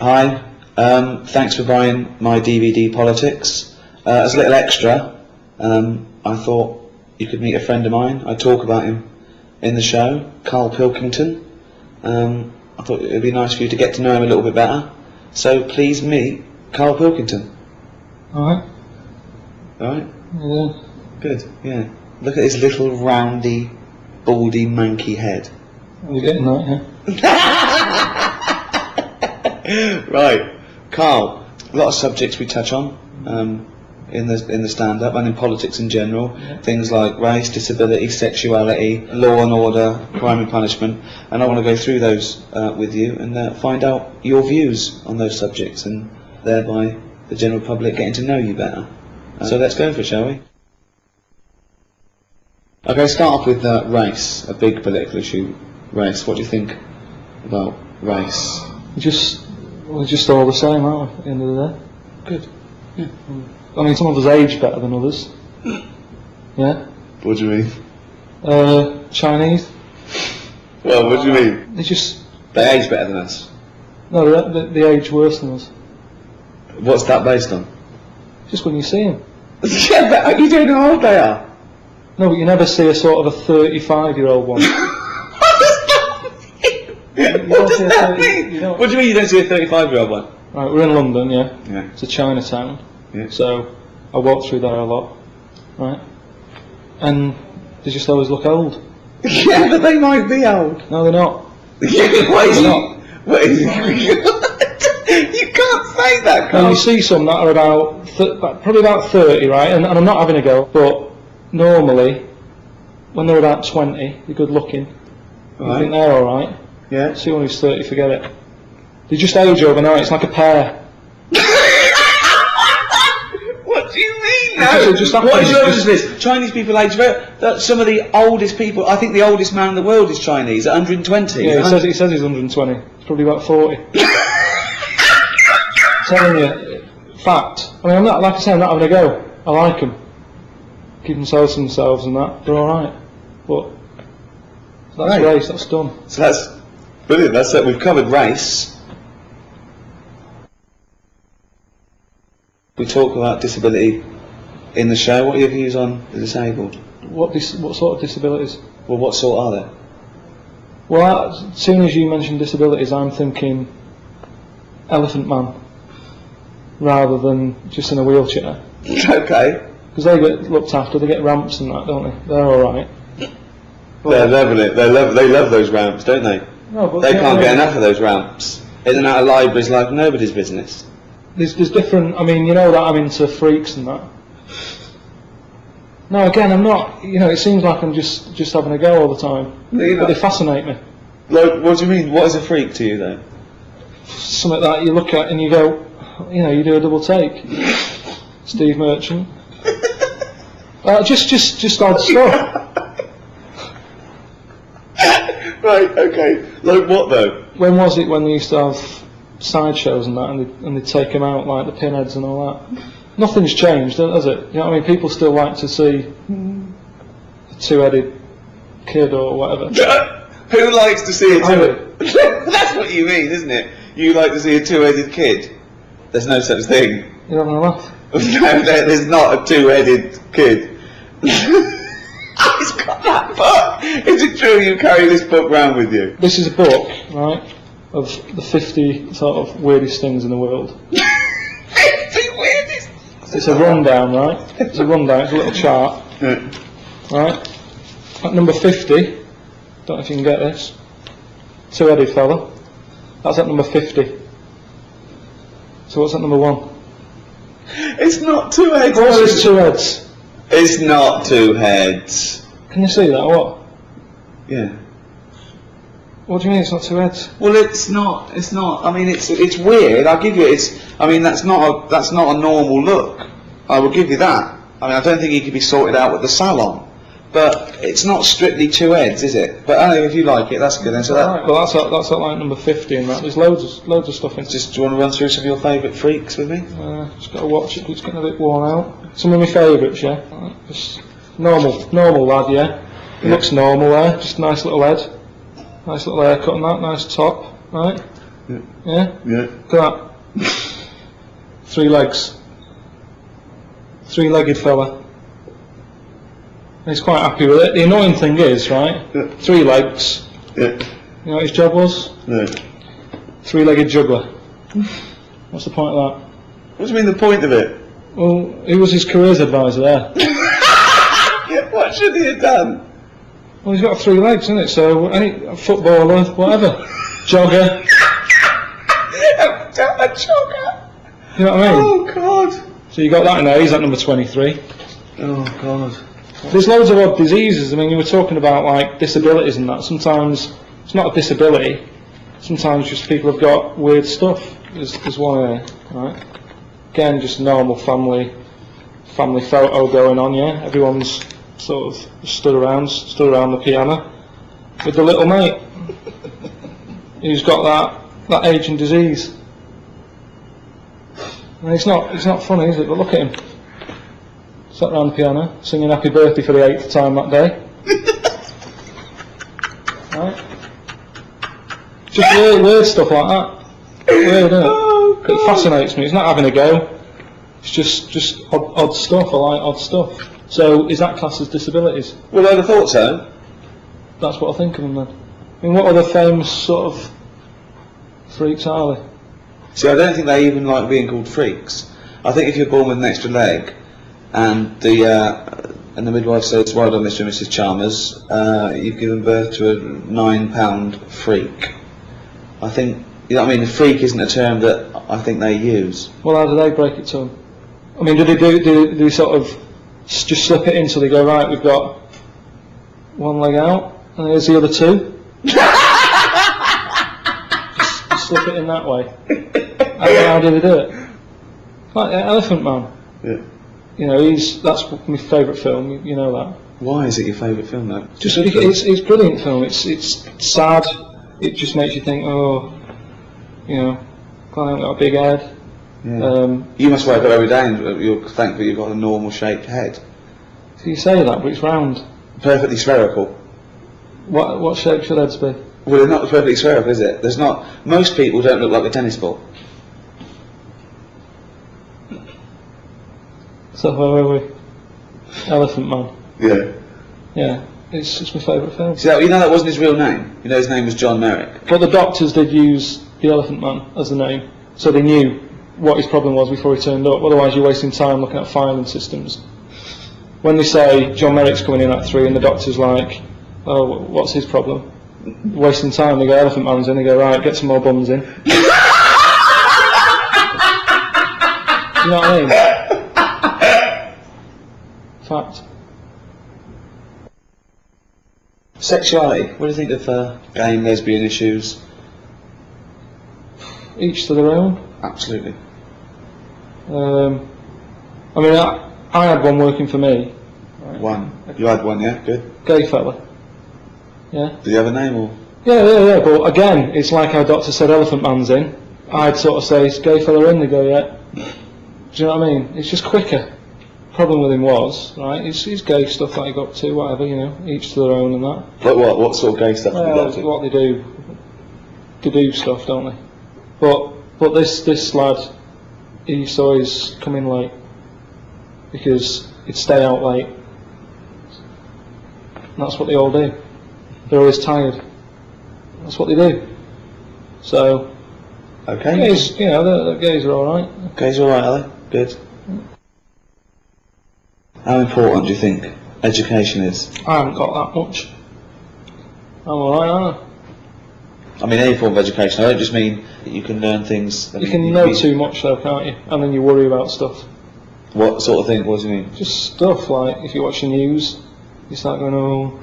Hi, thanks for buying my DVD Politics. As a little extra, I thought you could meet a friend of mine. I talk about him in the show, Karl Pilkington. I thought it would be nice for you to get to know him a little bit better. So please meet Karl Pilkington. Alright. Alright? Yeah. Good, yeah. Look at his little roundy, baldy, manky head. Are you getting that, yeah? Right, Karl, a lot of subjects we touch on in the stand-up and in politics in general. Yeah. Things like race, disability, sexuality, law and order, crime and punishment, and I want to go through those with you and find out your views on those subjects and thereby the general public getting to know you better. So let's go for it, shall we? Okay, start off with race, a big political issue. Race, what do you think about race? We're just all the same, aren't we, at the end of the day? Good. Yeah. I mean, some of us age better than others. Yeah? What do you mean? Chinese. Well, what do you mean? They age better than us. No, they age worse than us. What's that based on? Just when you see them. Yeah, but you don't know how old they are. No, but you never see a sort of a 35-year-old one. What does that mean? What do you mean you don't see a 35-year-old one? Right, we're in London, yeah? Yeah. It's a Chinatown. Yeah. So, I walk through there a lot. Right? And they just always look old. Yeah, but they might be old. No, they're not. Yeah, why They're not. You can't say that, Carl. Well, you see some that are probably about 30, right? And I'm not having a go, but normally, when they're about 20, they're good looking. Right. I think they're alright. Yeah. See one who's 30, forget it. They just age overnight, it's like a pear. What do you mean, no? Just What is this? Chinese people age very... Some of the oldest people... I think the oldest man in the world is Chinese, at 120. Yeah, he says he's 120. He's probably about 40. Telling you, fact. I mean, I'm not, like I say, I'm not having a go. I like them. Keep themselves to themselves and that. They're alright. But that's race, that's done. So that's brilliant. That's it. We've covered race. We talk about disability in the show. What are your views on the disabled? What sort of disabilities? Well, what sort are there? Well, as soon as you mention disabilities, I'm thinking Elephant Man, rather than just in a wheelchair. Okay. Because they get looked after, they get ramps and that, don't they? They're alright. They're loving it. They love those ramps, don't they? No, but they can't get enough of those ramps. In and out of libraries like nobody's business. There's different. I mean, you know that I'm into freaks and that. No, again, I'm not. You know, it seems like I'm just having a go all the time. But they fascinate me. Like, what do you mean? What is a freak to you, though? Something that you look at and you go, you know, you do a double take. Steve Merchant. Just odd stuff. Right, okay. Like what though? When was it when they used to have sideshows and that, and they'd take them out like the pinheads and all that? Nothing's changed, has it? You know what I mean? People still like to see a two-headed kid or whatever. Who likes to see a two-headed? That's what you mean, isn't it? You like to see a two-headed kid? There's no such thing. You're having a laugh? No, there's not a two-headed kid. He's got that book! Is it true you carry this book round with you? This is a book, right, of the 50 sort of weirdest things in the world. 50 weirdest? It's a rundown, right? It's a rundown, it's a little chart. Right? At number 50, don't know if you can get this, two-headed fella. That's at number 50. So what's at number 1? It's not two heads. Of course it's two heads. It's not two heads. Can you see that or what? Yeah. What do you mean it's not two heads? Well, it's not. It's not. I mean, it's weird. I'll give you. I mean, that's not a normal look. I will give you that. I mean, I don't think he could be sorted out with the salon. But it's not strictly two heads, is it? But anyway, if you like it, that's good. Then. So right. Well, that's at like number 50 and that. There's loads of stuff in it. Do you want to run through some of your favourite freaks with me? Just got to watch it. It's getting a bit worn out. Some of my favourites, yeah. Just normal lad, yeah. He looks normal there. Just a nice little head, nice little haircut and that. Nice top, right. Yeah? Yeah. Look at that. 3 legs. 3-legged fella. And he's quite happy with it. The annoying thing is, right? Yeah. 3 legs. Yeah. You know what his job was? No. 3-legged juggler. What's the point of that? What do you mean the point of it? Well, who was his careers advisor there? What should he have done? Well, he's got 3 legs, isn't it? So any footballer, whatever, jogger. A jogger. You know what I mean? Oh God. So you got that in there. He's at number 23. Oh God. There's loads of odd diseases. I mean, you were talking about like disabilities and that. Sometimes it's not a disability. Sometimes just people have got weird stuff. There's one here, right? Again, just normal family photo going on. Yeah, everyone's sort of stood around the piano with the little mate who's got that aging disease. And it's not funny, is it? But look at him, sat around the piano singing "Happy Birthday" for the 8th time that day. Right? Just weird stuff like that. Weird, isn't it? Oh, It fascinates me. It's not having a go. It's just odd stuff. I like odd stuff. So is that classed as disabilities? Well, I'd have thought so. That's what I think of them then. I mean, what other famous sort of freaks are they? See, I don't think they even like being called freaks. I think if you're born with an extra leg, and the midwife says, "Well done, Mr. and Mrs. Chalmers, you've given birth to a £9 freak." I think, you know what I mean. The freak isn't a term that I think they use. Well, how do they break it to them? I mean, do they sort of just slip it in so they go, right, we've got 1 leg out, and here's the other 2? just slip it in that way. How do they do it? Like Elephant Man. Yeah. You know, that's my favourite film. You know that. Why is it your favourite film, though? Just because it's a brilliant film. It's sad. It just makes you think, oh, you know, Clive got a big head. Yeah. You must wake up every day and you're thankful you've got a normal shaped head. So you say that, but it's round. Perfectly spherical. What shape should heads be? Well, it's not perfectly spherical, is it? There's not. Most people don't look like a tennis ball. So where were we? Elephant Man. Yeah. Yeah, it's my favourite film. See, you know that wasn't his real name. You know his name was John Merrick. But the doctors did use the Elephant Man as the name, so they knew what his problem was before he turned up. Otherwise, you're wasting time looking at filing systems. When they say John Merrick's coming in at 3, and the doctor's like, "Oh, what's his problem?" Wasting time. They go, "Elephant Man's in." They go, "Right, get some more bums in." You know what I mean? Fact. Sexuality. What do you think of gay and lesbian issues? Each to their own. Absolutely. I mean, I had one working for me. Right. One. You had one, yeah? Good. Gay fella. Yeah. Did you have a name or? Yeah. But again, it's like our doctor said, Elephant Man's in. I'd sort of say, "Is gay fella in?" They go, "Yeah." Do you know what I mean? It's just quicker. Problem with him was, right, he's gay stuff that he got to, whatever, you know, each to their own and that. What sort of gay stuff did you Well, go to? what they do stuff, don't they? But this lad, he saw his come in late because he'd stay out late. And that's what they all do. They're always tired. That's what they do. So, Okay. gays, you know, the gays are all right. Gays all right, are they? Good. How important do you think education is? I haven't got that much. I'm all right, aren't I? I mean, any form of education. I don't just mean that you can learn things. You can know too much though, can't you? And then you worry about stuff. What sort of thing? What do you mean? Just stuff like, if you watch the news, you start going, "Oh,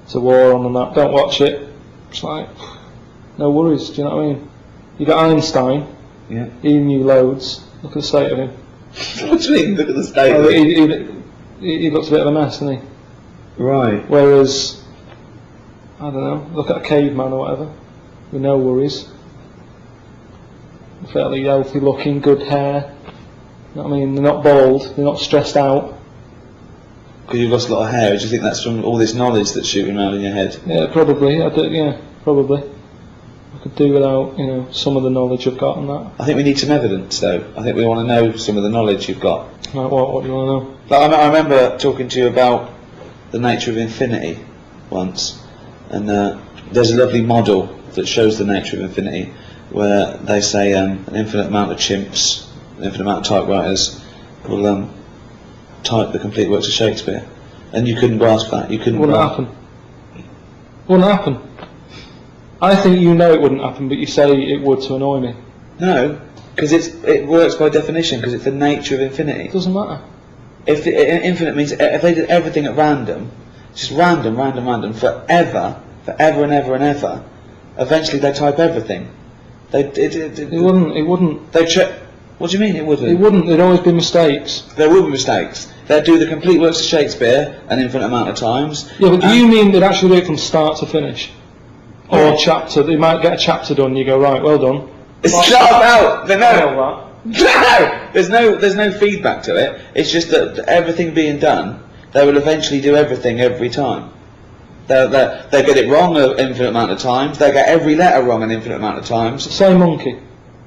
it's a war on and that." Don't watch it. It's like, no worries, do you know what I mean? You got Einstein, Yeah. he knew loads. Look at the state of him. What do you mean? Look at the state of it. He looks a bit of a mess, doesn't he? Right. Whereas, I don't know, look at a caveman or whatever, with no worries. Fairly healthy looking, good hair. You know what I mean? They're not bald, they're not stressed out. Because you've lost a lot of hair. Do you think that's from all this knowledge that's shooting around in your head? Yeah, probably. Yeah, probably. I could do without, you know, some of the knowledge I've got on that. I think we need some evidence, though. I think we want to know some of the knowledge you've got. Like what? What do you want to know? Like, I remember talking to you about the nature of infinity once, and there's a lovely model that shows the nature of infinity, where they say an infinite amount of chimps, an infinite amount of typewriters will type the complete works of Shakespeare, and you couldn't grasp that. You couldn't. Wouldn't happen. Wouldn't happen. I think you know it wouldn't happen, but you say it would to annoy me. No, because it works by definition, because it's the nature of infinity. It doesn't matter. If infinite means if they did everything at random, just random, forever and ever and ever, eventually they type everything. It wouldn't. They check. What do you mean it wouldn't? It wouldn't. There'd always be mistakes. There will be mistakes. They'd do the complete works of Shakespeare an infinite amount of times. Yeah, but do you mean they'd actually do it from start to finish? Or chapter? They might get a chapter done. You go, right, well done. It's not about. No, there's no feedback to it. It's just that everything being done, they will eventually do everything every time. They get it wrong an infinite amount of times. They get every letter wrong an infinite amount of times. Same monkey.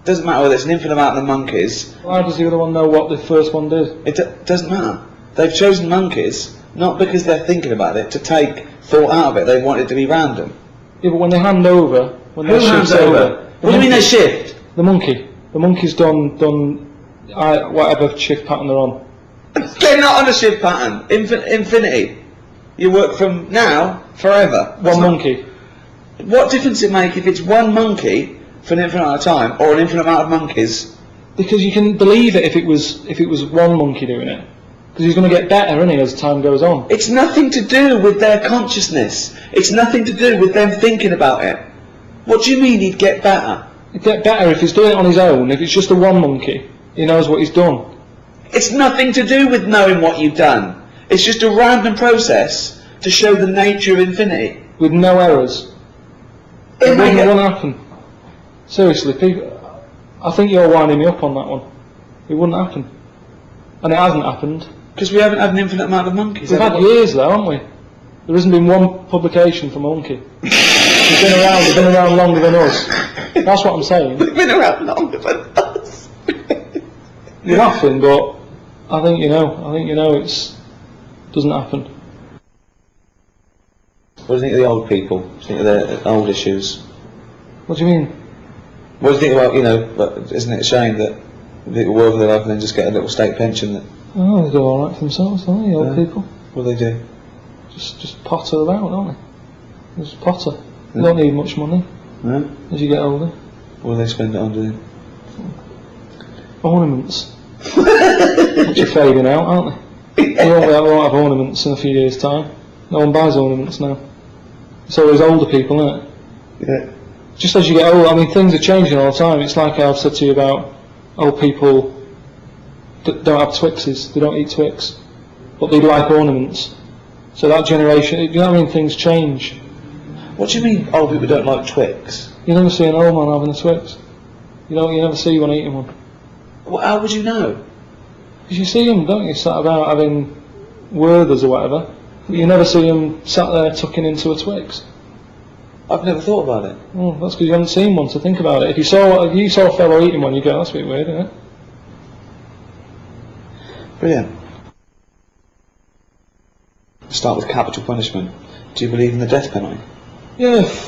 Doesn't matter whether it's an infinite amount of monkeys. Why does the other one know what the first one did? It doesn't matter. They've chosen monkeys not because they're thinking about it to take thought out of it. They want it to be random. Yeah, but when they hand over, when they shift over, what do you mean they shift? The monkey. The monkey's done whatever shift pattern they're on. They're not on a shift pattern. Infinity. You work from now forever. One monkey. What difference does it make if it's one monkey for an infinite amount of time or an infinite amount of monkeys? Because you can believe it if it was one monkey doing it. Because he's going to get better, isn't he, as time goes on. It's nothing to do with their consciousness. It's nothing to do with them thinking about it. What do you mean he'd get better? He'd get better if he's doing it on his own. If it's just a one monkey, he knows what he's done. It's nothing to do with knowing what you've done. It's just a random process to show the nature of infinity. With no errors. It wouldn't happen. Seriously, people, I think you're winding me up on that one. It wouldn't happen. And it hasn't happened. Because we haven't had an infinite amount of monkeys. We've had years though, haven't we? There hasn't been one publication from a monkey. They've been around longer than us. That's what I'm saying. They've been around longer than us. You're laughing, but I think you know it doesn't happen. What do you think of the old people? What do you think of their old issues? What do you mean? What do you think about, but isn't it a shame that people work for their life and then just get a little state pension? That Oh, they do alright for themselves, don't they, old people? What do they do? Just potter about, don't they? Just potter. They don't need much money as you get older. What do they spend it on doing? Ornaments. Which are fading out, aren't they? We won't have ornaments in a few years' time. No one buys ornaments now. It's always older people, isn't it? Yeah. Just as you get older, I mean, things are changing all the time. It's like I've said to you about old people that don't have Twixes. They don't eat Twix, but they like ornaments. So that generation, you know what I mean? Things change. What do you mean old people don't like Twix? You never see an old man having a Twix. You never see one eating one. Well, how would you know? Because you see them, don't you, sat about having Werthers or whatever. But you never see them sat there tucking into a Twix. I've never thought about it. Oh, that's because you haven't seen one, to think about it. If you saw a fellow eating one, you'd go, that's a bit weird, isn't it? Brilliant. Start with capital punishment. Do you believe in the death penalty? Yeah, if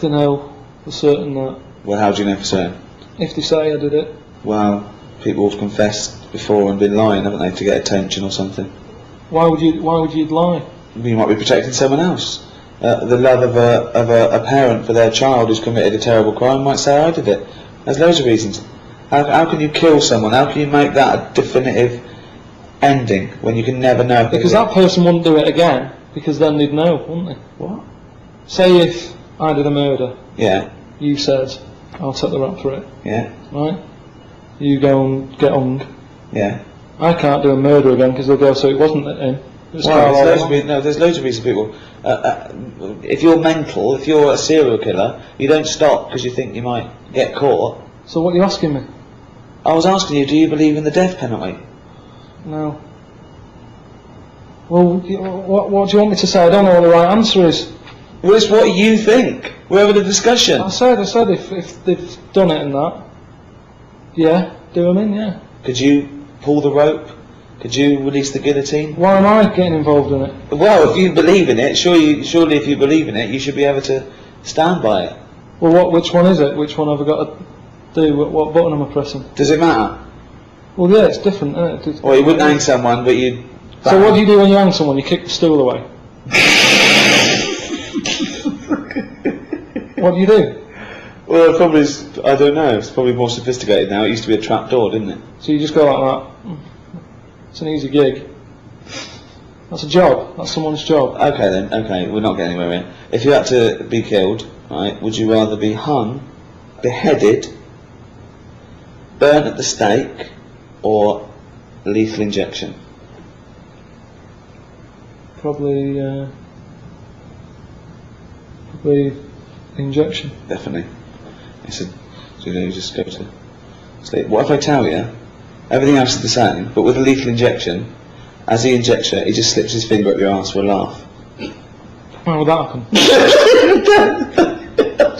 they know for certain that. Well, how do you know for certain? If they say I did it. Well, people have confessed before and been lying, haven't they, to get attention or something? Why would you lie? You might be protecting someone else. The love of a parent for their child who's committed a terrible crime might say I did it. There's loads of reasons. How can you kill someone? How can you make that a definitive ending when you can never know? Because that person wouldn't do it again, because then they'd know, wouldn't they? What? Say if I did a murder. Yeah. You said, I'll take the rap for it. Yeah. Right? You go and get hung. Yeah. I can't do a murder again because they'll go, so it wasn't him. It was Well, Karl. there's loads of reasons people. If you're mental, if you're a serial killer, you don't stop because you think you might get caught. So what are you asking me? I was asking you, do you believe in the death penalty? No. Well, what do you want me to say? I don't know what the right answer is. Well, it's what you think. We're having a discussion. I said if they've done it and that, yeah, do them in, yeah. Could you pull the rope? Could you release the guillotine? Why am I getting involved in it? Well, if you believe in it, surely if you believe in it, you should be able to stand by it. Well, which one is it? Which one have I got to do? What button am I pressing? Does it matter? Well, yeah, it's different, isn't it? Well, you wouldn't hang someone, but you'd... So what do you do when you hang someone? You kick the stool away. What do you do? Well, it probably is, I don't know, it's probably more sophisticated now. It used to be a trap door, didn't it? So you just go like that. It's an easy gig. That's a job. That's someone's job. Okay then, okay, we're not getting anywhere here. If you had to be killed, right, would you rather be hung, beheaded, burnt at the stake, or lethal injection? Probably injection. Definitely. It's a, you just go to sleep. What if I tell you, everything else is the same, but with a lethal injection, as he injects it, he just slips his finger up your arse for a laugh. Why would that happen?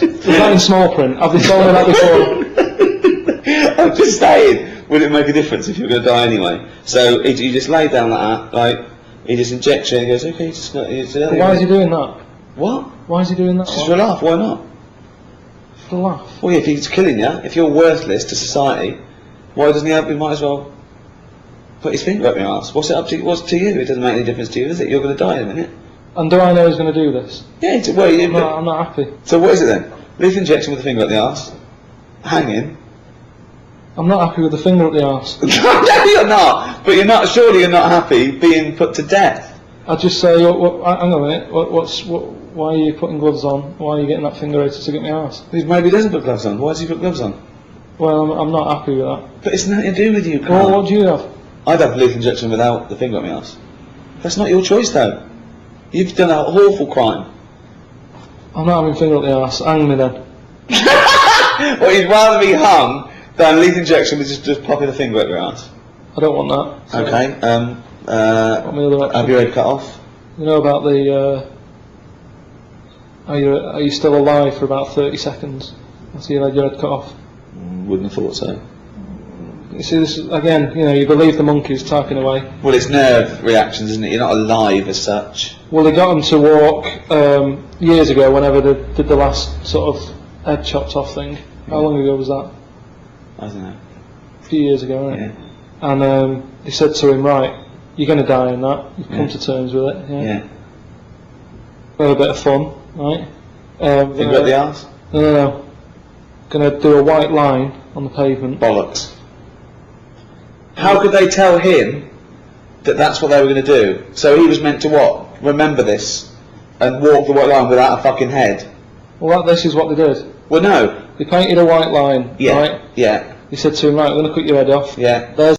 Is that in small print? Have they told me that before? I'm just saying, would it make a difference if you were going to die anyway? So he just lay down like that, like, he just injects you and he goes, okay, just not... But why is he doing that? What? Why is he doing that? Just for a laugh, why not? For a laugh? Well, yeah, if he's killing you, if you're worthless to society, why doesn't he might as well put his finger up your arse? What's to you? It doesn't make any difference to you, does it? You're going to die in a minute. And do I know he's going to do this? Yeah, I'm not happy. So what is it then? Lethal injection with a finger up the arse? Hanging? I'm not happy with the finger up the arse. No, you're not! But surely you're not happy being put to death. I'd just say, hang on a minute, why are you putting gloves on? Why are you getting that finger out to get my arse? Maybe he doesn't put gloves on. Why does he put gloves on? Well, I'm not happy with that. But it's nothing to do with you, Karl. Well, what do you have? I'd have a lethal injection without the finger up my arse. That's not your choice though. You've done an awful crime. I'm not having finger up the arse. Hang me then. Well, you'd rather be hung than lethal injection with just popping a finger up your arse. I don't want that. So Okay. what my other option? Have your head cut off? You know about the are you still alive for about 30 seconds after you had your head cut off? Wouldn't have thought so. You see this again, you believe the monkey's typing away. Well, it's nerve reactions, isn't it? You're not alive as such. Well, they got him to walk years ago whenever they did the last sort of head chopped off thing. How long ago was that? I don't know. A few years ago, right? Yeah. And they said to him, right, you're going to die in that. You've come to terms with it. Yeah. Have a bit of fun, right? Finger up the arse? No. Going to do a white line on the pavement. Bollocks. How could they tell him that that's what they were going to do? So he was meant to what? Remember this and walk the white line without a fucking head? Well, this is what they did. Well, no. They painted a white line, Yeah. right? Yeah. He said to him, right, I'm going to cut your head off. Yeah. There's